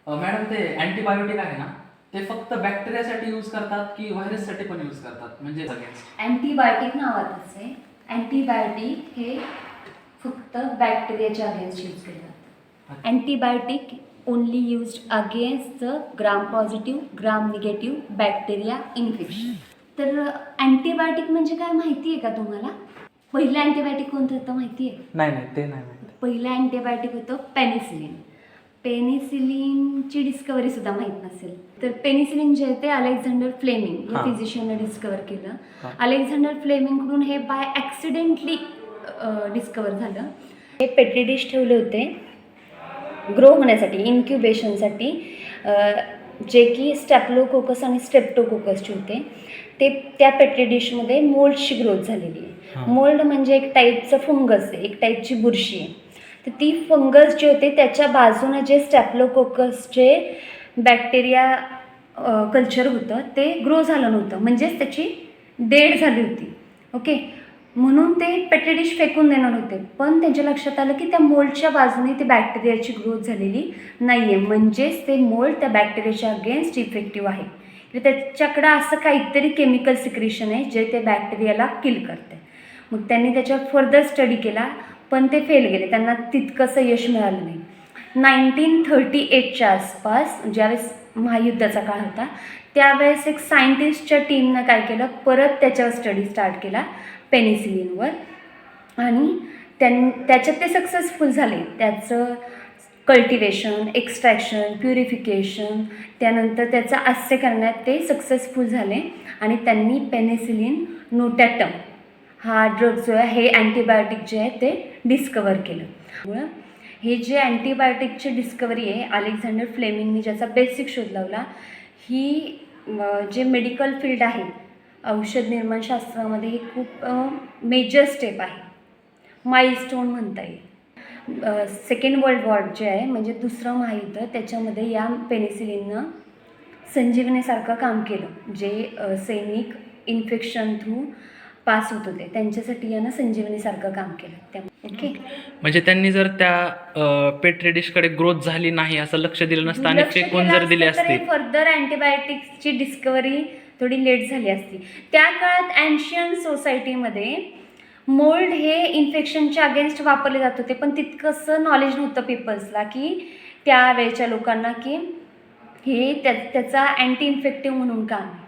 Madam ते antibiotic आहे ना, ते फक्त बॅक्टेरियासाठी यूज करतात की व्हायरससाठी पण यूज करतात, म्हणजे सगळ्याच? अँटीबायोटिक नावातच आहे. अँटीबायोटिक हे फक्त बॅक्टेरियाच्या अगेन्स्ट यूज केलं जातं. Antibiotic only used against the gram positive gram negative bacteria infection. तर अँटीबायोटिक म्हणजे काय माहिती आहे का तुम्हाला? पहिलं अँटीबायोटिक कोणतं होतं माहिती आहे? नाही ते नाही माहिती. पहिलं अँटीबायोटिक होतं पेनिसिलिन. पेनिसिलिनची डिस्कवरीसुद्धा माहीत नसेल तर पेनिसिलिन जे आहे ते अलेक्झांडर फ्लेमिंग या फिजिशियनने डिस्कवर केलं. अलेक्झांडर फ्लेमिंगकडून हे बाय ॲक्सिडेंटली डिस्कवर झालं. हे पेट्री डिश ठेवले होते ग्रो होण्यासाठी, इन्क्युबेशनसाठी, जे की स्टॅप्लोकोकस आणि स्ट्रेप्टोकोकसचे होते. ते त्या पेट्री डिशमध्ये मोल्डची ग्रोथ झालेली आहे. मोल्ड म्हणजे एक टाईपचं फंगस आहे, एक टाईपची बुरशी आहे. तर ती फंगस जे होते त्याच्या बाजूने जे स्टॅप्लोकोकसचे बॅक्टेरिया कल्चर होतं ते ग्रो झालं नव्हतं, म्हणजेच त्याची डेड झाली होती. ओके, म्हणून ते पेट्री डिश फेकून देणार होते. पण त्यांच्या लक्षात आलं की त्या मोल्डच्या बाजूने ती बॅक्टेरियाची ग्रोथ झालेली नाही आहे, म्हणजेच ते मोल्ड त्या बॅक्टेरियाच्या अगेन्स्ट इफेक्टिव्ह आहे. त्याच्याकडं असं काहीतरी केमिकल सिक्रेशन आहे जे ते बॅक्टेरियाला किल करते. मग त्यांनी त्याच्यावर फर्दर स्टडी केला पण ते फेल गेले, त्यांना तितकंसं यश मिळालं नाही. 1938च्या आसपास ज्यावेळेस महायुद्धाचा काळ होता त्यावेळेस एक सायंटिस्टच्या टीमनं काय केलं, परत त्याच्यावर स्टडी स्टार्ट केला पेनिसिलिनवर, आणि त्याच्यात ते सक्सेसफुल झाले. त्याचं कल्टिवेशन, एक्स्ट्रॅक्शन, प्युरिफिकेशन, त्यानंतर त्याचा आस्य करण्यात ते सक्सेसफुल झाले आणि त्यांनी पेनिसिलिन नोटॅटम हा ड्रग जो आहे, हे अँटीबायोटिक जे आहे ते डिस्कवर केलं. हे जे अँटीबायोटिकची डिस्कवरी आहे अलेक्झांडर फ्लेमिंगनी ज्याचा बेसिक शोध लावला, ही जे मेडिकल फील्ड आहे औषध निर्माणशास्त्रामध्ये ही खूप मेजर स्टेप आहे, माइलस्टोन म्हणता येईल. सेकंड वर्ल्ड वॉर जे आहे म्हणजे दुसरं महायुद्ध, त्याच्यामध्ये या पेनिसिलिननं संजीवनीसारखं काम केलं. जे सैनिक इन्फेक्शन थ्रू पास होत होते त्यांच्यासाठी यानं संजीवनीसारखं काम केलं. त्यामुळे ओके, म्हणजे त्यांनी जर त्या पेट्री डिशकडे ग्रोथ झाली नाही असं लक्ष दिलं नसतं आणि फेकून जर दिले असते, फर्दर अँटीबायोटिक्सची डिस्कवरी थोडी लेट झाली असती. त्या काळात एन्शियन सोसायटीमध्ये मोल्ड हे इन्फेक्शनच्या अगेन्स्ट वापरले जात होते, पण तितकंसं नॉलेज नव्हतं पीपल्सला की त्यावेळेच्या लोकांना की हे त्याचा अँटी इन्फेक्टिव्ह म्हणून काम आहे.